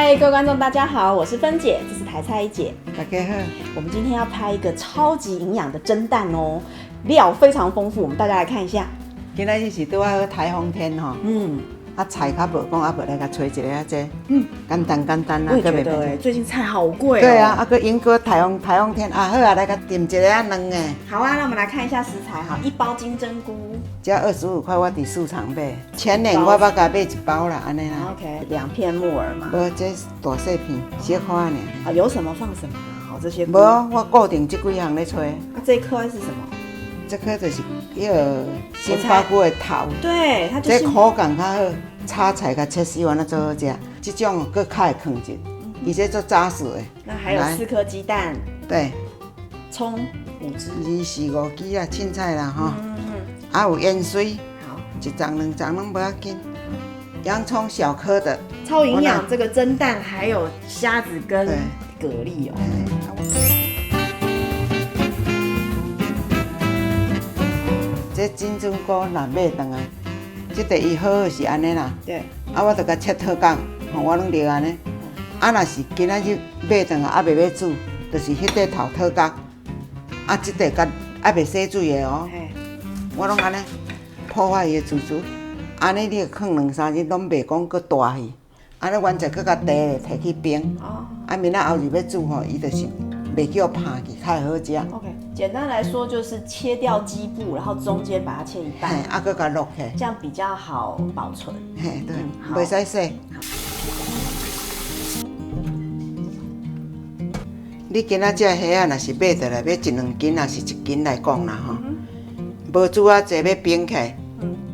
嗨，各位观众，大家好，我是芬姐，这是台菜一姐。大家好，我们今天要拍一个超级营养的蒸蛋哦，料非常丰富，我们大家来看一下。今仔日是拄好台风天吼，菜较无讲，无来甲找一个这，简单啊，我也觉得最近菜好贵哦。对啊，个因过台风天好啊，来甲订一个啊两个。好啊，那我们来看一下食材哈，一包金针菇，只要25块，我伫市场买。前年我捌甲买一包啦，安尼啦。OK， 2片木耳嘛。无，这大细片，小块呢。啊，有什么放什么啊？好，这些。无，我固定这几项咧找。啊，这一颗是什么？这颗就是迄个杏鲍菇的头。对，它就是。这口感较好。炒菜甲切丝完了做好食，这种佫较会放进，而且做扎实的。那还有4颗鸡蛋，对，葱5支，2、4、5支啊，凊彩啦吼。啊有盐水，好，1张2张拢不要紧。洋葱小颗的，超营养。这个蒸蛋还有虾子跟蛤蜊哦。这金针菇若买回来。这第一好是安尼啦，对，啊，我著甲切好角，吼，我拢着安尼。啊，若是今仔日买回来未要煮，就是迄块头好角，啊，这块甲未洗水的哦，我拢安尼破坏伊的珠珠，安尼你放2、3日拢袂讲佫大去，安尼完全佫甲茶咧摕去冰，啊，明仔后日要煮吼，伊就是袂叫拍去，较好食。OK。简单来说就是切掉基部，然后中间把它切一半，啊，佮它落起，这样比较好保存。嘿，对，袂使洗。你今仔这虾啊，若是买回来要1、2斤，若是1斤来讲啦吼，无煮啊济要冰起，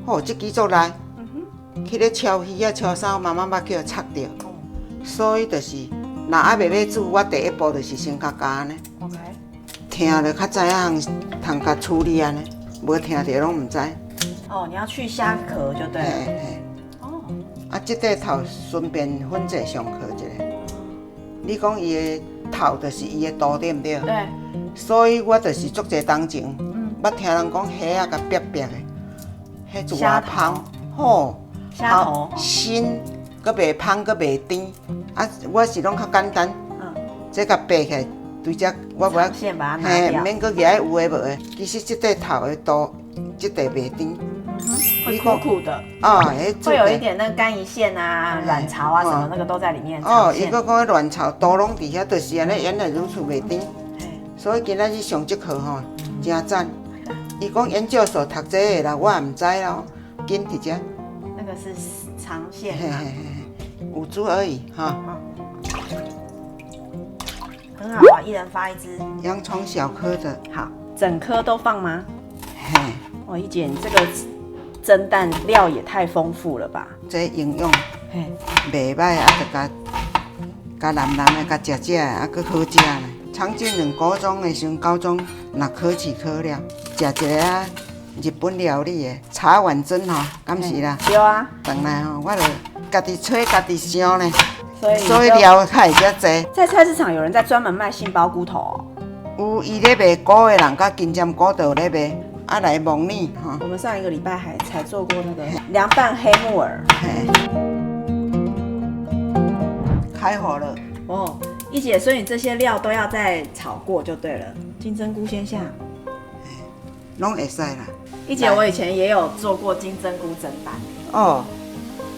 吼，这几组来，去咧敲鱼啊、敲啥，慢慢叫它拆掉。所以就是，若未要煮，我第一步就是先加呢。OK。听着较知影通甲处理安尼，无听着拢唔知。哦，你要去虾壳就对了。嘿。哦。啊，这块头顺便分者上课一下。你讲伊的头就是伊的肚对唔对？对。所以我就是足侪当前，捌听人讲虾啊，甲白白的，迄就偌芳，吼，虾头新，佮袂芳，佮袂甜。啊，我是拢较简单，这甲掰起来。对只我不要，嘿，免搁夹有诶无诶。其实这块头的多，这块袂甜，会苦苦的。哦，会有一点那个干一线啊、卵巢啊什么那个都在里面。哦，伊搁讲卵巢都拢伫遐，就是安尼原来如此袂甜。所以今仔日上这课吼，真赞。伊讲研究所读这个啦，我也唔知咯，紧伫遮。那个是长线嘛，5株而已哈。很好啊，1人发1支。洋葱小颗的，好，整颗都放吗？嘿，哦，一姐，你这个蒸蛋料也太丰富了吧？这营养，嘿，袂歹啊，就甲蓝蓝的，甲食的，啊，佮好食咧。常进人高中的时候，高中若考试考了，食一个啊日本料理的茶碗蒸吼，敢是啦？对啊。当来吼，我就家己炊家己烧呢。所以料较会较济。在菜市场有人在专门卖杏鲍菇头哦。有伊咧卖菇的人，甲金针菇都有咧卖，啊来蒙你哈。我们上一个礼拜才做过那个凉拌黑木耳。开火了。哦，一姐，所以你这些料都要再炒过就对了。金针菇先下。拢会使啦。一姐，我以前也有做过金针菇蒸蛋。哦，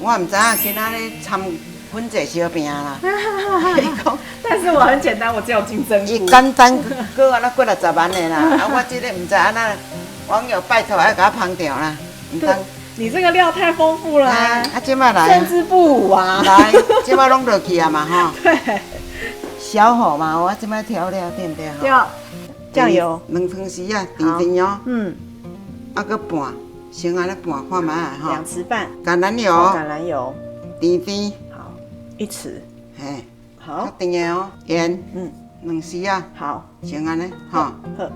我唔知影今仔咧掺。粉者烧饼啦，但是我很简单，我只有金针菇。伊简单，搁安那几60万的啦。啊，我这个唔知安那，网友拜托要甲我烹调啦，唔通。你这个料太丰富了啊！啊，今摆来，甚至不啊！来，今摆拢落去啊嘛吼。对。小火嘛，我今摆调料对不对？对。酱油2汤匙啊，甜哦。啊，搁拌，先安尼拌看卖吼。2匙半。橄榄油。橄榄油。甜。1匙，嘿，好，甜的哦，盐，2匙啊，好，先安尼，吼，好，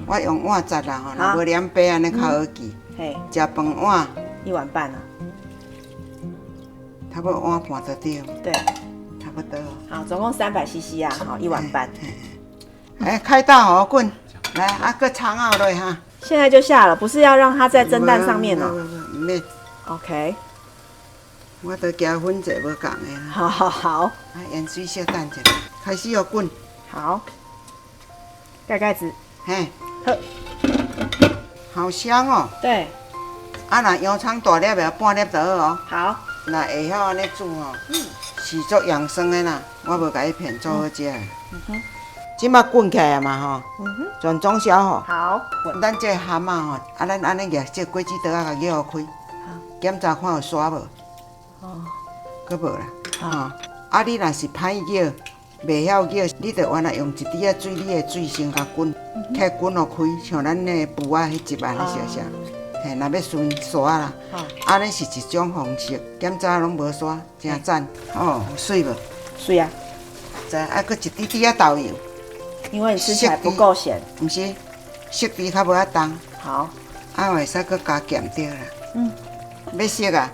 我用碗扎啦吼，若无两杯安尼较好记。嘿，食饭碗1碗半啊，差不多碗半就对。对，差不多。好，总共300cc 啊，好，1碗半。哎，开大火滚，来，啊，搁葱熬落哈。现在就下了，不是要让它在蒸蛋上面哦。没。OK。我都加粉者无共的啦。好好好啊，盐水小等一下，开始要滚。好，盖盖子。嘿，好，好香哦。对，啊，若洋葱大粒的，半粒就好哦。好，若会晓安尼煮哦，是足养生的啦。我无甲伊骗做好食的。即马滚起来啊嘛吼，全装小火。好，咱这蛤蟆吼，啊，咱安尼举这果子刀啊，甲摇开，检查看有沙无。哦，佫无啦。吼，啊，你若是歹摇，袂晓摇，你着原来用一滴仔水，你的水先甲滚，开滚落开，像咱那布啊迄一安尼烧烧。嘿，若要顺沙啦，安尼是一种方式。检查拢无沙，真赞。哦，有水无？水啊，再啊，佫一滴滴仔豆油。因为你吃起来不够咸。毋是，色味较无遐重。好，啊，会使佫加咸掉啦。要色啊，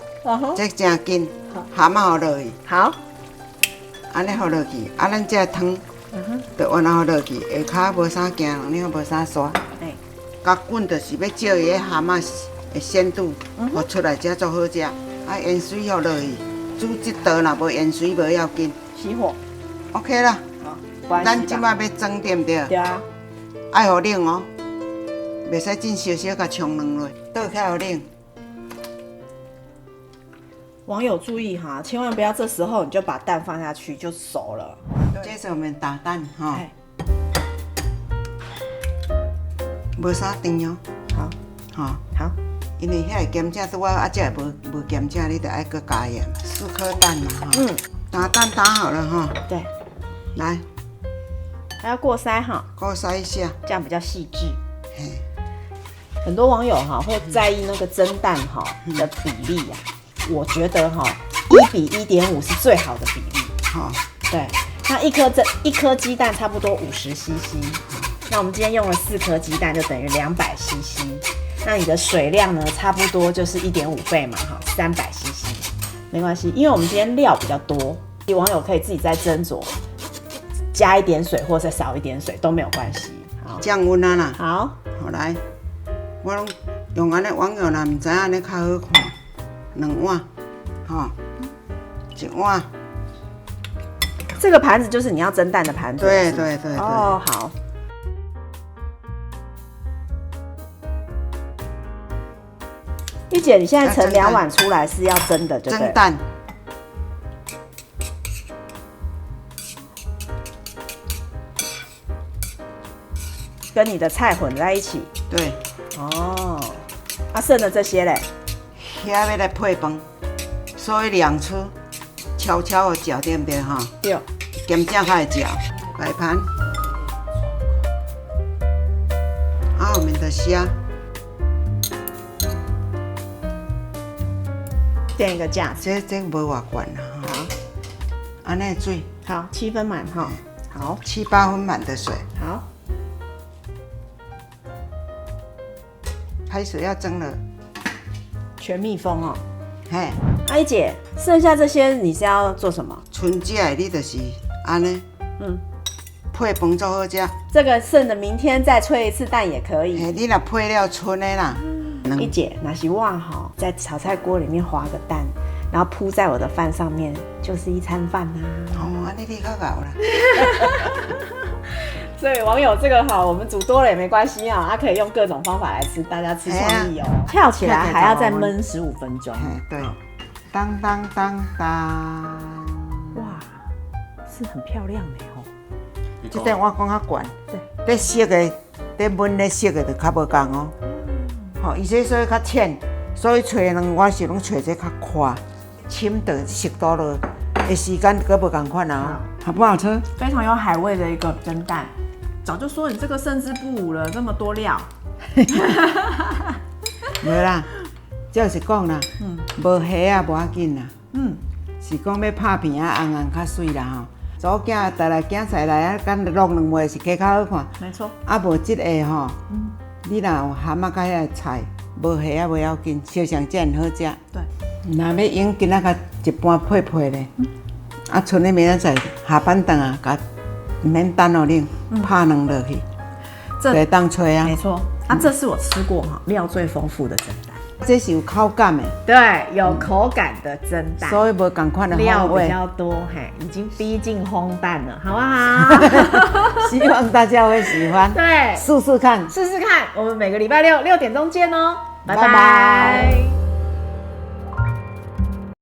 这真紧。蛤蟆互落去，好，安尼互落去，啊，咱这汤，就原来互落去，下骹无啥惊人，你无啥沙。甲滚就是要照伊个蛤蟆的鲜度，互出来才足好食。啊，盐水互落去，煮这道若无盐水无要紧。熄火。OK 啦。咱即即摆要装对毋对？对啊。爱互冷哦，袂使真烧烧甲冲软落，倒开互冷。网友注意哈，千万不要这时候你就把蛋放下去就熟了。这是我们打蛋哈，哎，无啥甜哦。好，吼，好，因为遐个咸菜拄啊，这无咸菜，你得爱搁加盐。4颗蛋嘛哈。打蛋打好了哈。对，来，还要过筛哈，过筛一下。这样比较细致。嘿，很多网友哈会在意那个蒸蛋哈的比例啊，我觉得哈1比1.5是最好的比例。好，对，那一颗鸡蛋差不多50 CC， 那我们今天用了4颗鸡蛋，就等于200 CC。那你的水量呢，差不多就是1.5倍嘛，哈，300 CC， 没关系，因为我们今天料比较多，网友可以自己再斟酌，加一点水或者少一点水都没有关系。好，降温啊啦。好，好来，我拢用安尼，网友若毋知影安尼较好看，2碗，吼，1碗。这个盘子就是你要蒸蛋的盘子。对对对对。哦，好。玉姐，你现在盛2碗出来是要蒸的，对不对？蒸蛋。跟你的菜混在一起。对。哦。啊，剩的这些嘞？遐要来配饭，所以2出，悄悄的搅，对不对哈？对。咸正较会搅，摆盘。啊，我们的虾。垫一个架子。这无偌悬啦哈。好。安尼水。好，7分满哈。好。7、8分满的水。好。开始要蒸了。全密封哦。嘿。阿姨姐，剩下这些你是要做什么？剩这的你就是安尼。配饭做好食。这个剩的明天再吹一次蛋也可以。嘿，你若配了剩的啦。一姐，那是哇哈，在炒菜锅里面划个蛋，然后铺在我的饭上面，就是一餐饭呐。哦，安尼你较搞啦。所以网友这个哈，我们煮多了也没关系啊，它可以用各种方法来吃，大家吃创意哦。跳起来还要再焖15分钟。对，当当当当。哇，是很漂亮的哦。这点我讲较悬。对。咧熟的，咧焖咧熟的就较无共哦。吼，伊这所以较浅，所以找人我是拢找这较宽，深的熟多了，的时间佫无共款啊。好不好吃？非常有海味的一个蒸蛋。早就说你这个胜之不武了，这么多料。无啦，就是讲啦，无虾啊无要紧啦，是讲要拍片啊红红较水啦吼。祖囝带来囝婿来啊，敢弄2枚是加较好看。没错。啊无即个吼，你若有蛤蟆甲遐个菜，无虾啊无要紧，烧上这很好食。对。若要用今仔甲一半配配咧，啊剩的明仔载下班顿啊，甲唔免等哦冷，拍2落去，就会当吹啊。没错。啊，这是我吃过哈料最丰富的蒸蛋。这是有口感的，对，有口感的蒸蛋，所以无同款的料比风味。较多，嘿，已经逼近烘蛋了，好不好？希望大家会喜欢，对，试试看。试试看，我们每个礼拜六6点钟见哦，拜拜拜。